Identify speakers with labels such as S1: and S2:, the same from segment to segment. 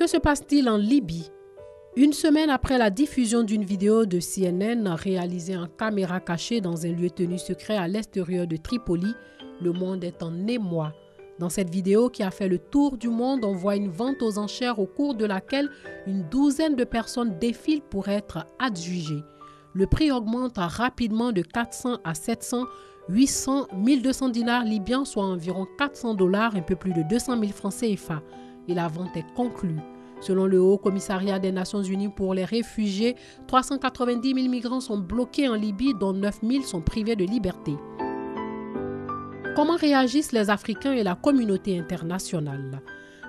S1: Que se passe-t-il en Libye? Une semaine après la diffusion d'une vidéo de CNN réalisée en caméra cachée dans un lieu tenu secret à l'extérieur de Tripoli, le monde est en émoi. Dans cette vidéo qui a fait le tour du monde, on voit une vente aux enchères au cours de laquelle une douzaine de personnes défilent pour être adjugées. Le prix augmente rapidement de 400 à 700, 800, 1200 dinars libyens, soit environ 400 $, un peu plus de 200 000 francs CFA. Et la vente est conclue. Selon le Haut Commissariat des Nations Unies pour les réfugiés, 390 000 migrants sont bloqués en Libye, dont 9 000 sont privés de liberté. Comment réagissent les Africains et la communauté internationale?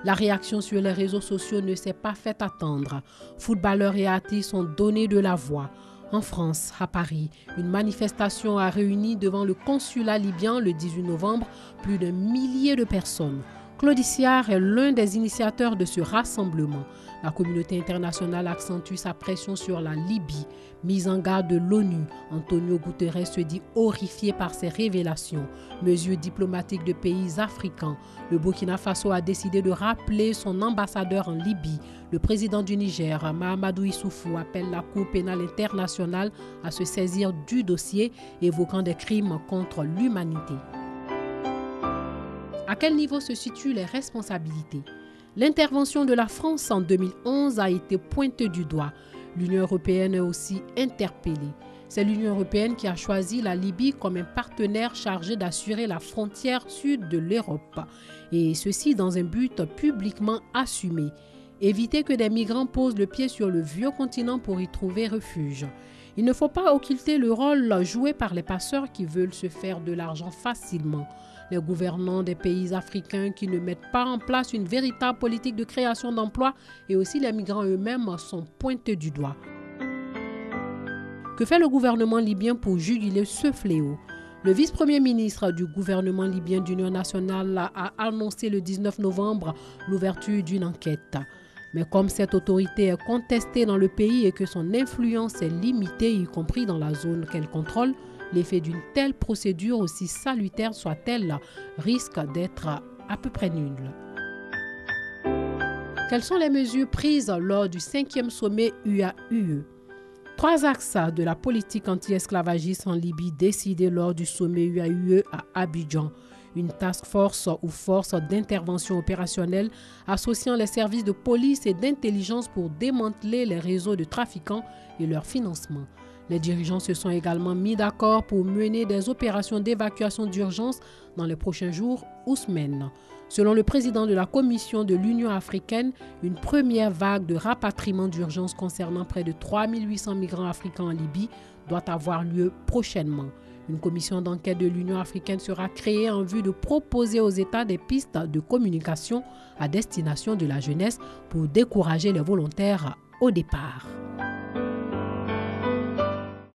S1: La réaction sur les réseaux sociaux ne s'est pas fait attendre. Footballeurs et artistes ont donné de la voix. En France, à Paris, une manifestation a réuni devant le consulat libyen le 18 novembre plus d'1 millier de personnes. Claude Issihar est l'un des initiateurs de ce rassemblement. La communauté internationale accentue sa pression sur la Libye. Mise en garde de l'ONU, Antonio Guterres se dit horrifié par ces révélations. Mesures diplomatiques de pays africains. Le Burkina Faso a décidé de rappeler son ambassadeur en Libye. Le président du Niger, Mahamadou Issoufou, appelle la Cour pénale internationale à se saisir du dossier, évoquant des crimes contre l'humanité. À quel niveau se situent les responsabilités? L'intervention de la France en 2011 a été pointée du doigt. L'Union européenne est aussi interpellée. C'est l'Union européenne qui a choisi la Libye comme un partenaire chargé d'assurer la frontière sud de l'Europe. Et ceci dans un but publiquement assumé. Éviter que des migrants posent le pied sur le vieux continent pour y trouver refuge. Il ne faut pas occulter le rôle joué par les passeurs qui veulent se faire de l'argent facilement. Les gouvernants des pays africains qui ne mettent pas en place une véritable politique de création d'emplois et aussi les migrants eux-mêmes sont pointés du doigt. Que fait le gouvernement libyen pour juguler ce fléau? Le vice-premier ministre du gouvernement libyen d'Union nationale a annoncé le 19 novembre l'ouverture d'une enquête. Mais comme cette autorité est contestée dans le pays et que son influence est limitée, y compris dans la zone qu'elle contrôle, l'effet d'une telle procédure, aussi salutaire soit-elle, risque d'être à peu près nul. Quelles sont les mesures prises lors du 5e sommet UA-UE? 3 axes de la politique anti-esclavagiste en Libye décidés lors du sommet UA-UE à Abidjan. Une task force ou force d'intervention opérationnelle associant les services de police et d'intelligence pour démanteler les réseaux de trafiquants et leur financement. Les dirigeants se sont également mis d'accord pour mener des opérations d'évacuation d'urgence dans les prochains jours ou semaines. Selon le président de la Commission de l'Union africaine, une première vague de rapatriement d'urgence concernant près de 3 800 migrants africains en Libye doit avoir lieu prochainement. Une commission d'enquête de l'Union africaine sera créée en vue de proposer aux États des pistes de communication à destination de la jeunesse pour décourager les volontaires au départ.